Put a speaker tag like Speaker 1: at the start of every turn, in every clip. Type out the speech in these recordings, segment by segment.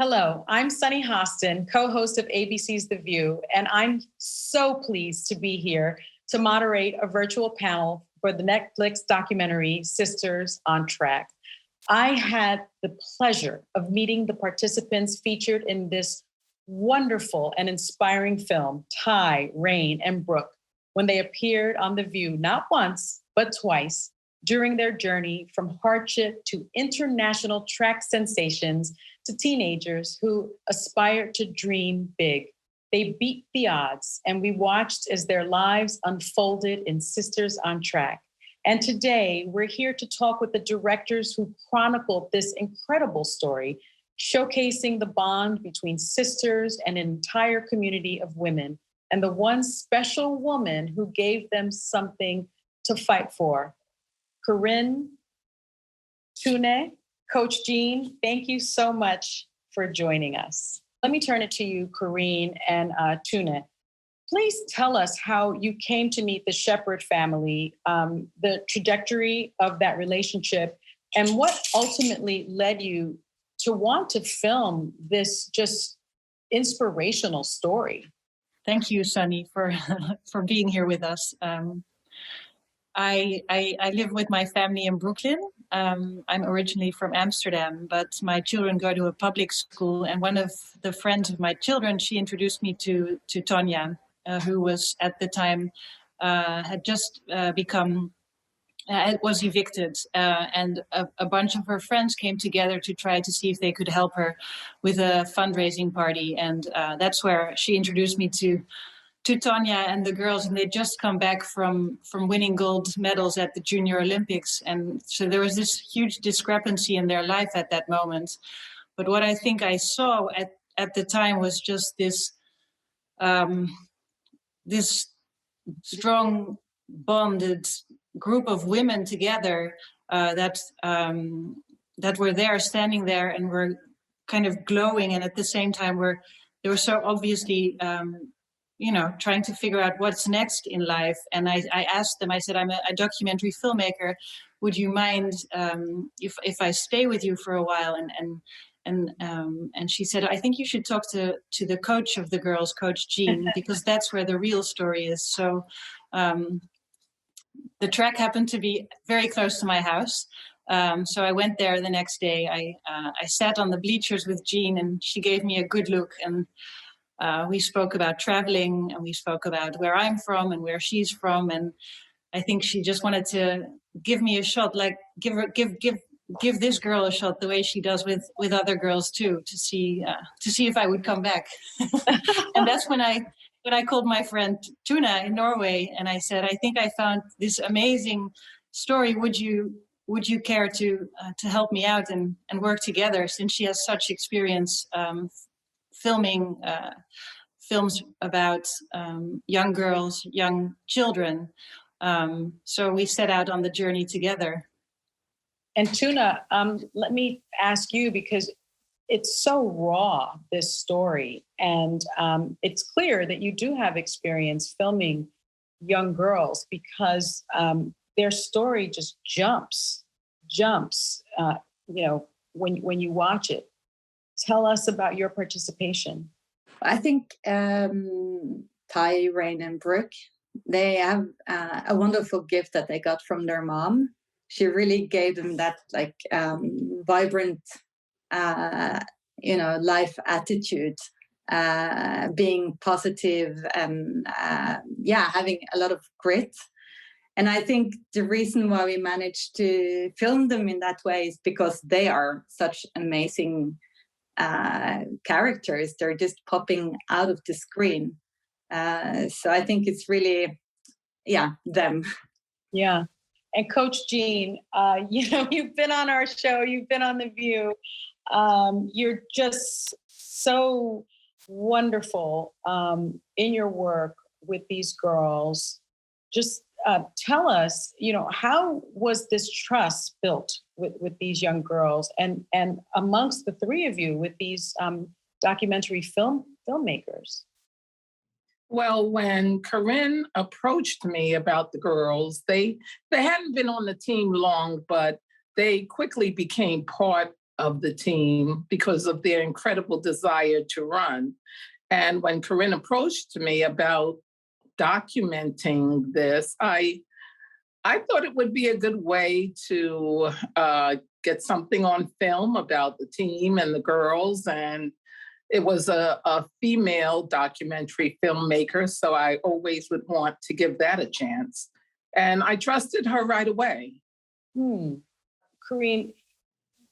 Speaker 1: Hello, I'm Sunny Hostin, co-host of ABC's The View, and I'm so pleased to be here to moderate a virtual panel for the Netflix documentary Sisters on Track. I had the pleasure of meeting the participants featured in this wonderful and inspiring film, Ty, Rain, and Brooke, when they appeared on The View not once, but twice during their journey from hardship to international track sensations to teenagers who aspired to dream big. They beat the odds, and we watched as their lives unfolded in Sisters on Track. And today, we're here to talk with the directors who chronicled this incredible story, showcasing the bond between sisters and an entire community of women, and the one special woman who gave them something to fight for. Corinne, Tune, Coach Jean, thank you so much for joining us. Let me turn it to you, Corinne and Tune. Please tell us how you came to meet the Shepherd family, the trajectory of that relationship, and what ultimately led you to want to film this just inspirational story.
Speaker 2: Thank you, Sunny, for being here with us. I live with my family in Brooklyn. I'm originally from Amsterdam, but my children go to a public school. And one of the friends of my children, she introduced me to Tonya, who was at the time had just was evicted. And a bunch of her friends came together to try to see if they could help her with a fundraising party. And that's where she introduced me to Tonya and the girls, and they'd just come back from winning gold medals at the Junior Olympics. And so there was this huge discrepancy in their life at that moment. But what I think I saw at the time was just this this strong, bonded group of women together that were there, standing there, and were kind of glowing, and at the same time they were so obviously trying to figure out what's next in life. And I asked them, I said, I'm a documentary filmmaker. Would you mind if I stay with you for a while? And she said, I think you should talk to the coach of the girls, Coach Jean, because that's where the real story is. So the track happened to be very close to my house. So I went there the next day. I sat on the bleachers with Jean, and she gave me a good look. And we spoke about traveling, and we spoke about where I'm from and where she's from. And I think she just wanted to give me a shot, like give this girl a shot the way she does with other girls too, to see if I would come back. And that's when I called my friend Tuna in Norway, and I said, I think I found this amazing story. Would you care to help me out and work together, since she has such experience filming films about young girls, young children. So we set out on the journey together.
Speaker 1: And Tuna, let me ask you, because it's so raw, this story, and it's clear that you do have experience filming young girls, because their story just jumps, when you watch it. Tell us about your participation.
Speaker 3: I think Ty, Rain, and Brooke, they have a wonderful gift that they got from their mom. She really gave them that vibrant, life attitude, being positive, and having a lot of grit. And I think the reason why we managed to film them in that way is because they are such amazing characters. They're just popping out of the screen. So I think it's really, them.
Speaker 1: Yeah. And Coach Jean, you've been on our show, you've been on The View. You're just so wonderful in your work with these girls. Just tell us, how was this trust built with these young girls and amongst the three of you with these documentary filmmakers?
Speaker 4: Well, when Corinne approached me about the girls, they hadn't been on the team long, but they quickly became part of the team because of their incredible desire to run. And when Corinne approached me about documenting this, I thought it would be a good way to get something on film about the team and the girls. And it was a female documentary filmmaker, so I always would want to give that a chance. And I trusted her right away.
Speaker 1: Corinne,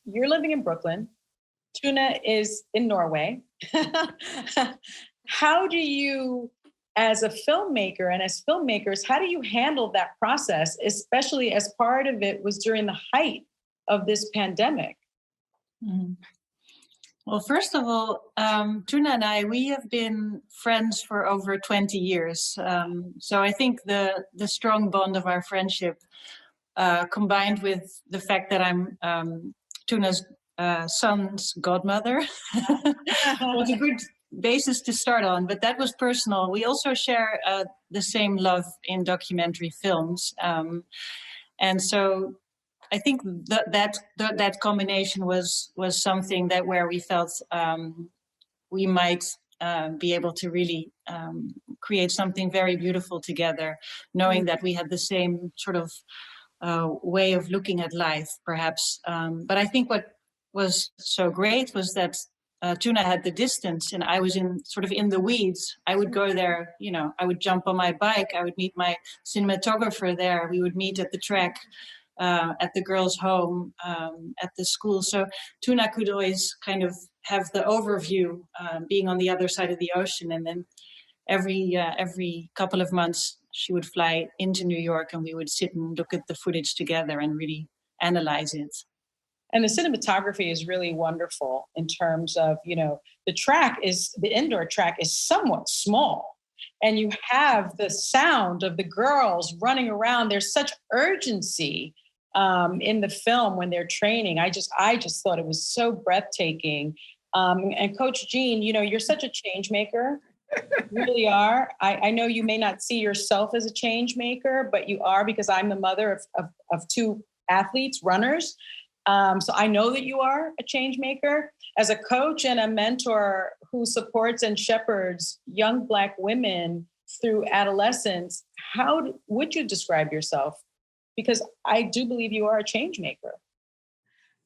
Speaker 1: you're living in Brooklyn. Tuna is in Norway. How do you, as a filmmaker and as filmmakers, how do you handle that process, especially as part of it was during the height of this pandemic?
Speaker 2: Well, first of all, Tuna and I, we have been friends for over 20 years. So I think the strong bond of our friendship, combined with the fact that I'm Tuna's son's godmother, was a good basis to start on, but that was personal. We also share the same love in documentary films. And so I think that combination was something that where we felt we might be able to really create something very beautiful together, knowing that we had the same sort of way of looking at life, perhaps. But I think what was so great was that Tuna had the distance and I was in the weeds. I would go there, I would jump on my bike. I would meet my cinematographer there. We would meet at the track, at the girls' home, at the school. So Tuna could always kind of have the overview, being on the other side of the ocean. And then every couple of months, she would fly into New York and we would sit and look at the footage together and really analyze it.
Speaker 1: And the cinematography is really wonderful in terms of, the indoor track is somewhat small. And you have the sound of the girls running around. There's such urgency in the film when they're training. I just thought it was so breathtaking. And Coach Jean, you're such a change maker. You really are. I know you may not see yourself as a change maker, but you are, because I'm the mother of two athletes, runners. So I know that you are a change maker. As a coach and a mentor who supports and shepherds young Black women through adolescence, how would you describe yourself? Because I do believe you are a change maker.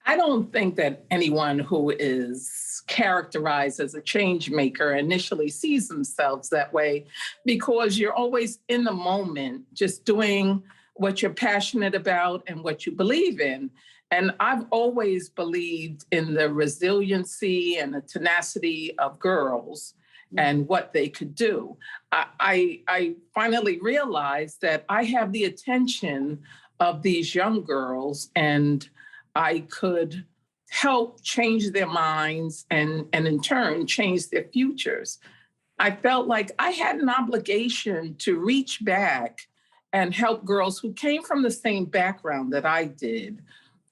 Speaker 4: I don't think that anyone who is characterized as a change maker initially sees themselves that way, because you're always in the moment, just doing what you're passionate about and what you believe in. And I've always believed in the resiliency and the tenacity of girls and what they could do. I finally realized that I have the attention of these young girls, and I could help change their minds and in turn change their futures. I felt like I had an obligation to reach back and help girls who came from the same background that I did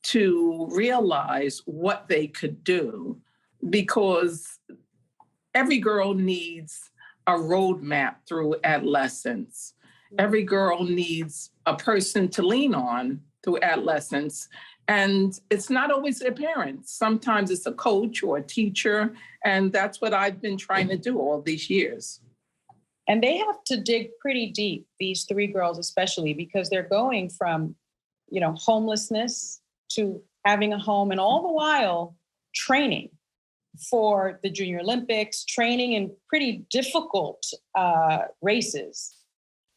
Speaker 4: to realize what they could do, because every girl needs a roadmap through adolescence. Every girl needs a person to lean on through adolescence. And it's not always their parents. Sometimes it's a coach or a teacher. And that's what I've been trying to do all these years.
Speaker 1: And they have to dig pretty deep, these three girls especially, because they're going from, homelessness to having a home, and all the while training for the Junior Olympics, training in pretty difficult races.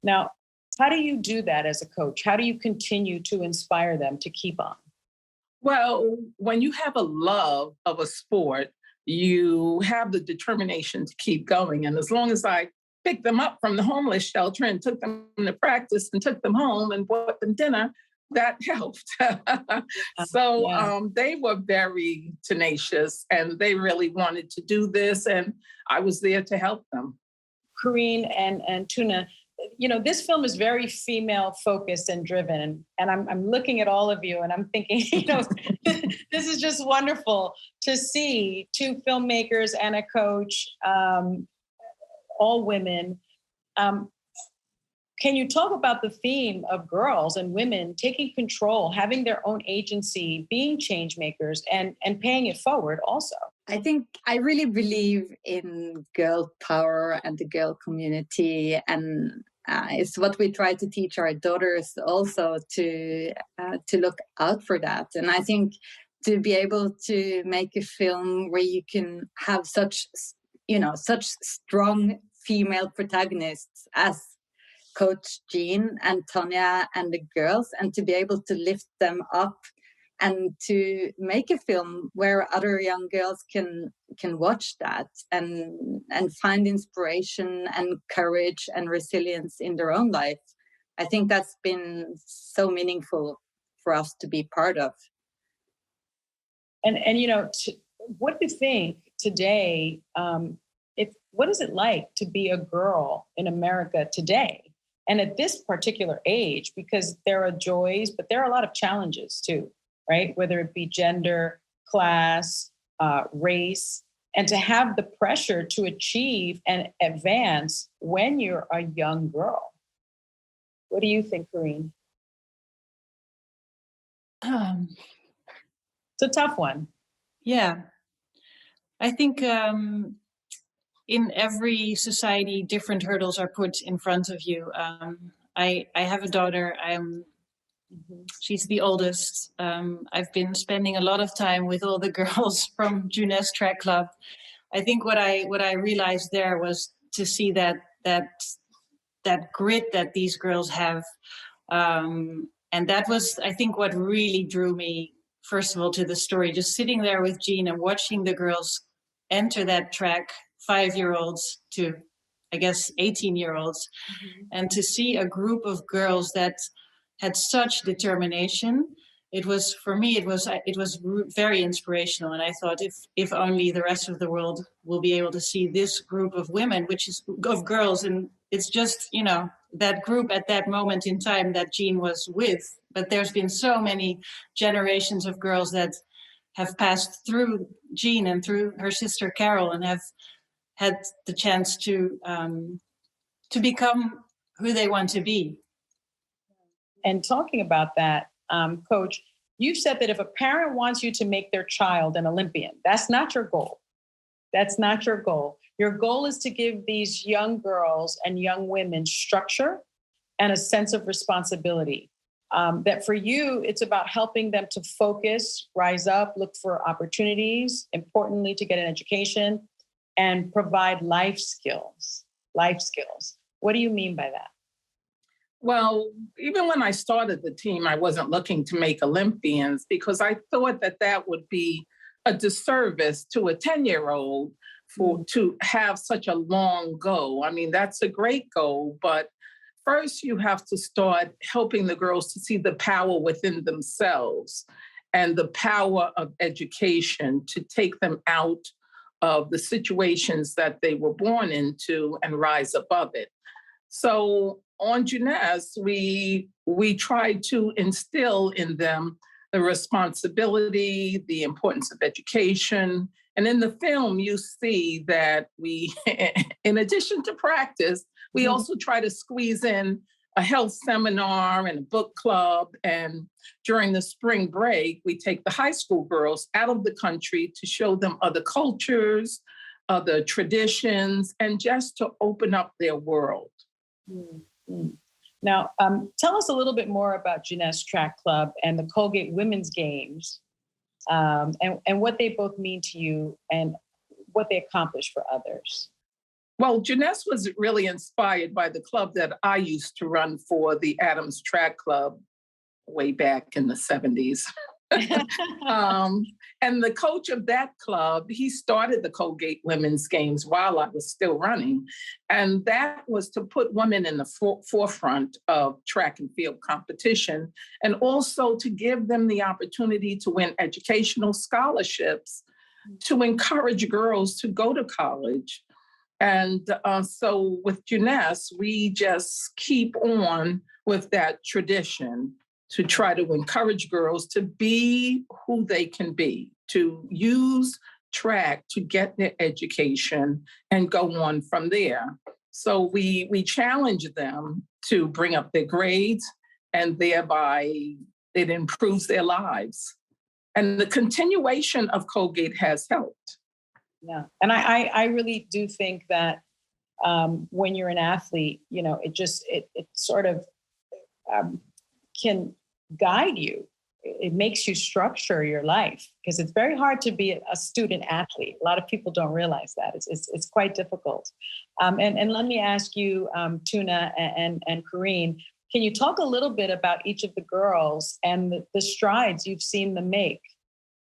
Speaker 1: Now, how do you do that as a coach? How do you continue to inspire them to keep on?
Speaker 4: Well, when you have a love of a sport, you have the determination to keep going. And as long as I picked them up from the homeless shelter and took them to practice and took them home and bought them dinner, that helped. So they were very tenacious and they really wanted to do this. And I was there to help them.
Speaker 1: Corinne and Tuna, this film is very female focused and driven. And I'm looking at all of you and I'm thinking, this is just wonderful to see two filmmakers and a coach, all women. can you talk about the theme of girls and women taking control, having their own agency, being change makers, and paying it forward also?
Speaker 3: I think I really believe in girl power and the girl community, and it's what we try to teach our daughters also to look out for that. And I think to be able to make a film where you can have such strong female protagonists as Coach Jean and Tonya and the girls, and to be able to lift them up and to make a film where other young girls can watch that and find inspiration and courage and resilience in their own life. I think that's been so meaningful for us to be part of.
Speaker 1: And what do you think today? What is it like to be a girl in America today? And at this particular age, because there are joys, but there are a lot of challenges too, right? Whether it be gender, class, race, and to have the pressure to achieve and advance when you're a young girl. What do you think, Corinne? It's a tough one.
Speaker 2: Yeah. I think in every society, different hurdles are put in front of you. I have a daughter. She's the oldest. I've been spending a lot of time with all the girls from Jeunesse Track Club. I think what I realized there was to see that grit that these girls have, and that was, I think, what really drew me, first of all, to the story. Just sitting there with Jean and watching the girls enter that track, 5-year-olds to, I guess, 18-year-olds, and to see a group of girls that had such determination. It was, for me, it was very inspirational. And I thought, if only the rest of the world will be able to see this group of women, which is of girls, and it's just, that group at that moment in time that Jean was with. But there's been so many generations of girls that have passed through Jean and through her sister Carol and have had the chance to become who they want to be.
Speaker 1: And talking about that, Coach, you said that if a parent wants you to make their child an Olympian, that's not your goal. That's not your goal. Your goal is to give these young girls and young women structure and a sense of responsibility. That for you, it's about helping them to focus, rise up, look for opportunities, importantly, to get an education and provide life skills. What do you mean by that?
Speaker 4: Well, even when I started the team, I wasn't looking to make Olympians because I thought that would be a disservice to a 10-year-old to have such a long goal. I mean, that's a great goal, but first you have to start helping the girls to see the power within themselves and the power of education to take them out of the situations that they were born into and rise above it. So on Jeunesse, we tried to instill in them the responsibility, the importance of education. And in the film, you see that we, in addition to practice, we also try to squeeze in a health seminar and a book club. And during the spring break, we take the high school girls out of the country to show them other cultures, other traditions, and just to open up their world.
Speaker 1: Mm-hmm. Now, tell us a little bit more about Jeunesse Track Club and the Colgate Women's Games, and what they both mean to you and what they accomplish for others.
Speaker 4: Well, Jeunesse was really inspired by the club that I used to run for, the Adams Track Club, way back in the 70s. And the coach of that club, he started the Colgate Women's Games while I was still running. And that was to put women in the forefront of track and field competition, and also to give them the opportunity to win educational scholarships, to encourage girls to go to college. And so with Jeunesse, we just keep on with that tradition to try to encourage girls to be who they can be, to use track to get their education and go on from there. So we challenge them to bring up their grades, and thereby it improves their lives. And the continuation of Colgate has helped.
Speaker 1: Yeah. And I really do think that when you're an athlete, you know, it sort of can guide you. It makes you structure your life, because it's very hard to be a student athlete. A lot of people don't realize that. It's quite difficult. And let me ask you, Tuna and Corinne, can you talk a little bit about each of the girls and the strides you've seen them make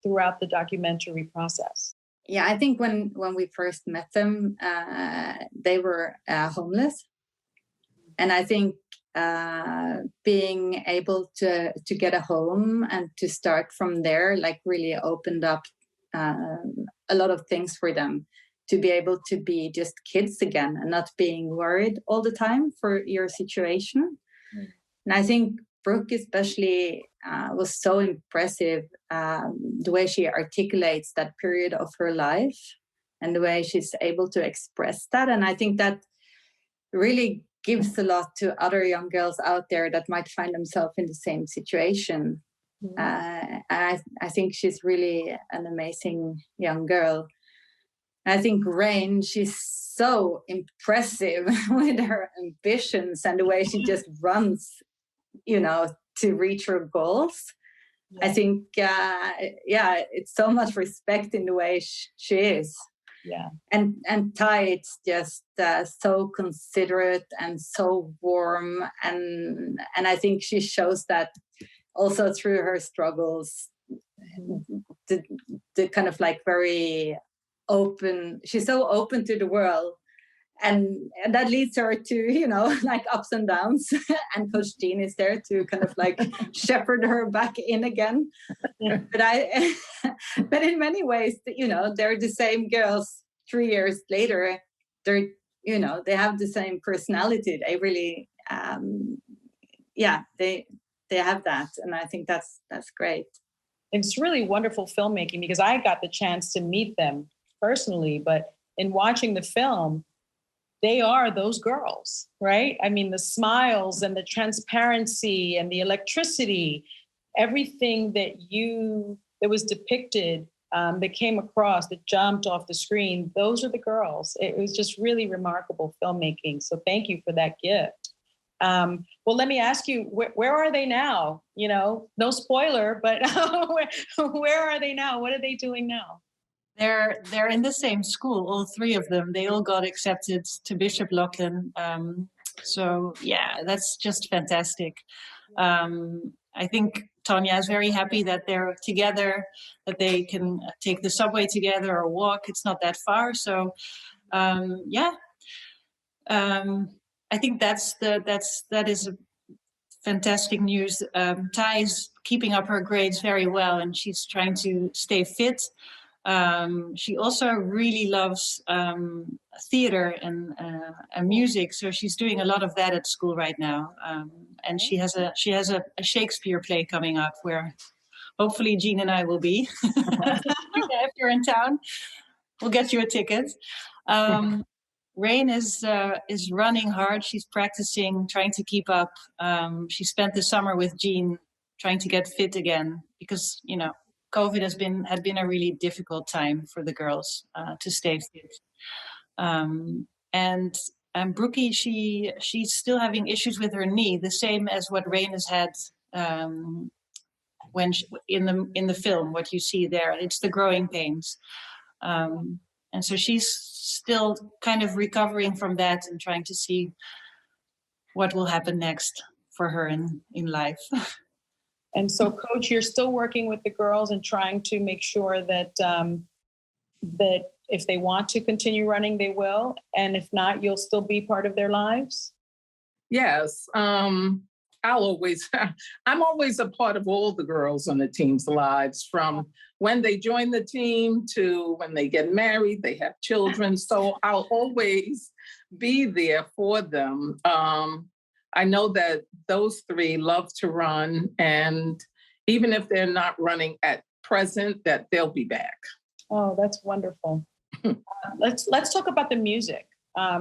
Speaker 1: throughout the documentary process?
Speaker 3: Yeah, I think when we first met them, they were homeless. And I think being able to get a home and to start from there, like, really opened up a lot of things for them, to be able to be just kids again and not being worried all the time for your situation. And I think Brooke especially was so impressive, the way she articulates that period of her life and the way she's able to express that. And I think that really gives a lot to other young girls out there that might find themselves in the same situation. I think she's really an amazing young girl. I think Rain, she's so impressive with her ambitions and the way she just runs, you know, to reach her goals. Yeah. I think, it's so much respect in the way she is.
Speaker 1: Yeah.
Speaker 3: And Ty, it's just so considerate and so warm. And I think she shows that also through her struggles, the kind of like very open, she's so open to the world. And that leads her to, you know, like ups and downs. And Coach Jean is there to kind of like shepherd her back in again. But in many ways, you know, they're the same girls 3 years later. They're, you know, they have the same personality. They really, they have that. And I think that's great.
Speaker 1: It's really wonderful filmmaking, because I got the chance to meet them personally, but in watching the film, they are those girls, right? I mean, the smiles and the transparency and the electricity, everything that was depicted, that came across, that jumped off the screen, those are the girls. It was just really remarkable filmmaking. So thank you for that gift. Well, let me ask you, where are they now? You know, no spoiler, but where are they now? What are they doing now?
Speaker 2: They're in the same school, all three of them. They all got accepted to Bishop Lachlan. So yeah, that's just fantastic. I think Tanya is very happy that they're together, that they can take the subway together or walk. It's not that far. So I think that is a fantastic news. Ty's keeping up her grades very well, and she's trying to stay fit. She also really loves theater and music, so she's doing a lot of that at school right now. And she has a Shakespeare play coming up where hopefully Jean and I will be. If you're in town, we'll get you a ticket. Rain is running hard. She's practicing, trying to keep up. She spent the summer with Jean trying to get fit again, because, you know, COVID had been a really difficult time for the girls to stay fit. And Brookie, she's still having issues with her knee, the same as what Rain has had when in the film. What you see there, it's the growing pains, and so she's still kind of recovering from that and trying to see what will happen next for her in life.
Speaker 1: And so, Coach, you're still working with the girls and trying to make sure that that if they want to continue running, they will, and if not, you'll still be part of their lives?
Speaker 4: Yes. I'm always a part of all the girls on the team's lives, from when they join the team to when they get married, they have children. So I'll always be there for them. I know that those three love to run, and even if they're not running at present, that they'll be back.
Speaker 1: Oh, that's wonderful. Let's talk about the music.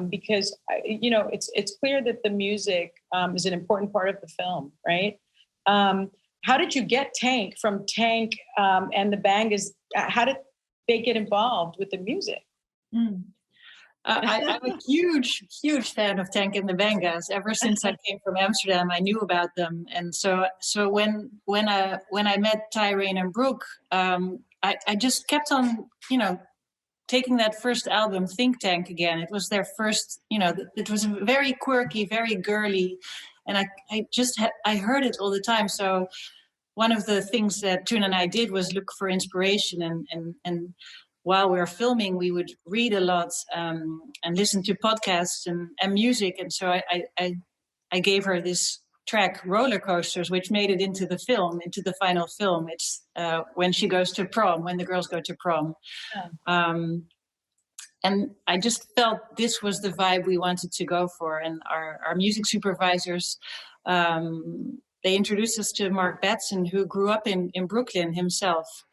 Speaker 1: because it's clear that the music is an important part of the film, right? How did you get Tank from Tank and the Bangas? How did they get involved with the music?
Speaker 2: I'm a huge fan of Tank and the Bangas. Ever since I came from Amsterdam, I knew about them, and so when I met Tyrone and Brooke, I just kept on, taking that first album, Think Tank, again. It was their first, it was very quirky, very girly, and I heard it all the time. So one of the things that June and I did was look for inspiration, and while we were filming, we would read a lot and listen to podcasts and music. And so I gave her this track, Roller Coasters, which made it into the film, into the final film. It's when she goes to prom, when the girls go to prom. Yeah. And I just felt this was the vibe we wanted to go for. And our music supervisors, they introduced us to Mark Batson, who grew up in Brooklyn himself.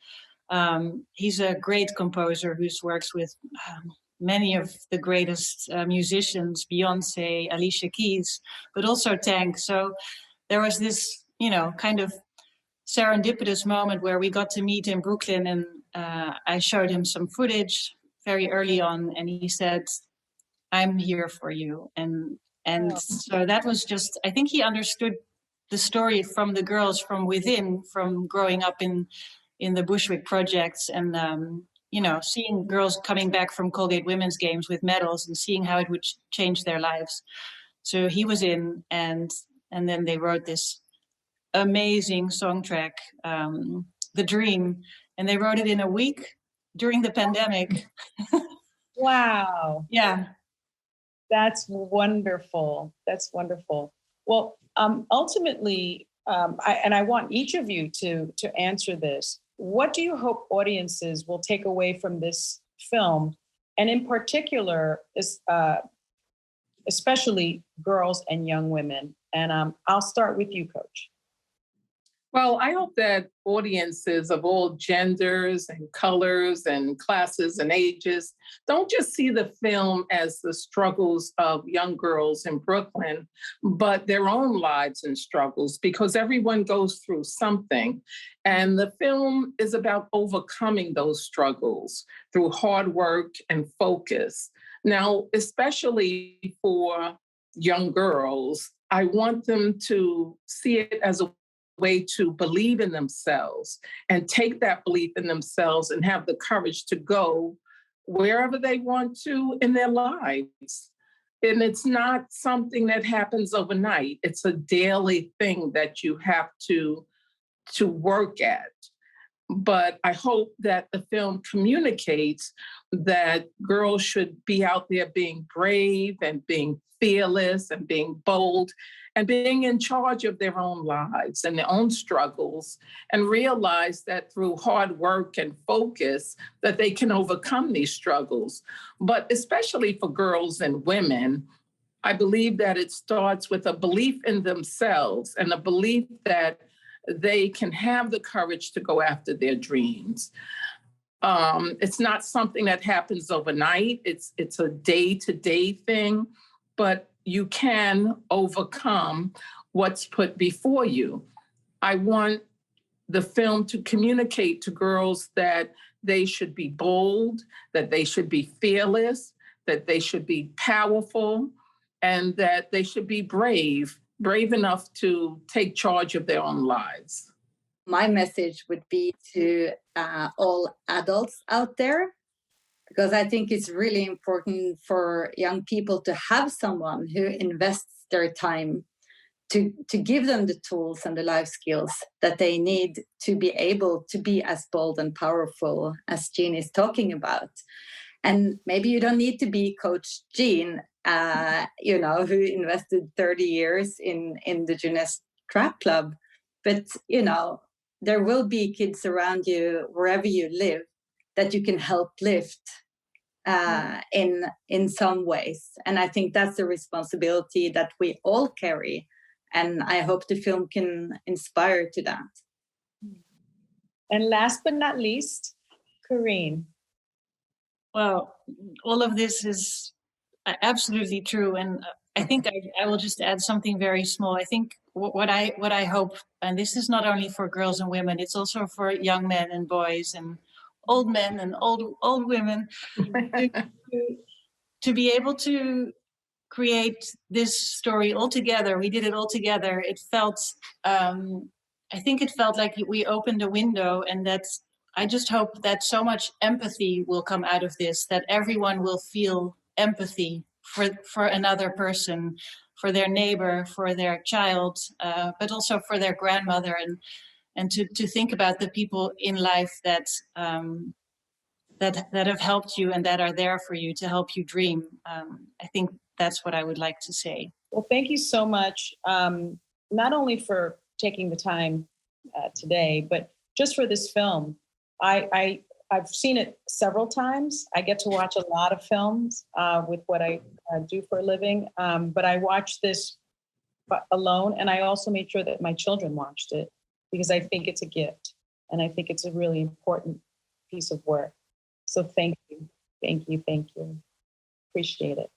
Speaker 2: He's a great composer who's works with many of the greatest musicians, Beyonce, Alicia Keys, but also Tank. So there was this, kind of serendipitous moment where we got to meet in Brooklyn, and I showed him some footage very early on, and he said, "I'm here for you." And so that was just, I think he understood the story from the girls from within, from growing up in the Bushwick projects, and seeing girls coming back from Colgate women's games with medals and seeing how it would change their lives. So he was in, and then they wrote this amazing song track, The Dream, and they wrote it in a week during the pandemic.
Speaker 1: Wow.
Speaker 2: Yeah.
Speaker 1: That's wonderful. That's wonderful. Well, ultimately, I want each of you to answer this. What do you hope audiences will take away from this film? And in particular, especially girls and young women. And I'll start with you, Coach.
Speaker 4: Well, I hope that audiences of all genders and colors and classes and ages don't just see the film as the struggles of young girls in Brooklyn, but their own lives and struggles, because everyone goes through something. And the film is about overcoming those struggles through hard work and focus. Now, especially for young girls, I want them to see it as a way to believe in themselves and take that belief in themselves and have the courage to go wherever they want to in their lives. And it's not something that happens overnight. It's a daily thing that you have to work at. But I hope that the film communicates that girls should be out there being brave and being fearless and being bold and being in charge of their own lives and their own struggles, and realize that through hard work and focus that they can overcome these struggles. But especially for girls and women, I believe that it starts with a belief in themselves and a belief that they can have the courage to go after their dreams. It's not something that happens overnight. It's a day-to-day thing, but you can overcome what's put before you. I want the film to communicate to girls that they should be bold, that they should be fearless, that they should be powerful, and that they should be brave enough to take charge of their own lives.
Speaker 3: My message would be to all adults out there, because I think it's really important for young people to have someone who invests their time to give them the tools and the life skills that they need to be able to be as bold and powerful as Jean is talking about. And maybe you don't need to be Coach Jean, who invested 30 years in the Jeunesse Track Club. But, there will be kids around you, wherever you live, that you can help lift in some ways. And I think that's a responsibility that we all carry. And I hope the film can inspire to that.
Speaker 1: And last but not least, Corinne.
Speaker 2: Well, all of this is Absolutely true. And I think I will just add something very small. I think what I hope, and this is not only for girls and women, it's also for young men and boys and old men and old women, to, to be able to create this story all together. We did it all together. It felt, I think it felt like we opened a window, and that's, I just hope that so much empathy will come out of this, that everyone will feel empathy for another person, for their neighbor, for their child, but also for their grandmother, and to think about the people in life that that have helped you and that are there for you to help you dream. I think that's what I would like to say.
Speaker 1: Well, thank you so much, not only for taking the time today, but just for this film. I've seen it several times. I get to watch a lot of films with what I do for a living, but I watched this alone, and I also made sure that my children watched it because I think it's a gift, and I think it's a really important piece of work. So thank you. Appreciate it.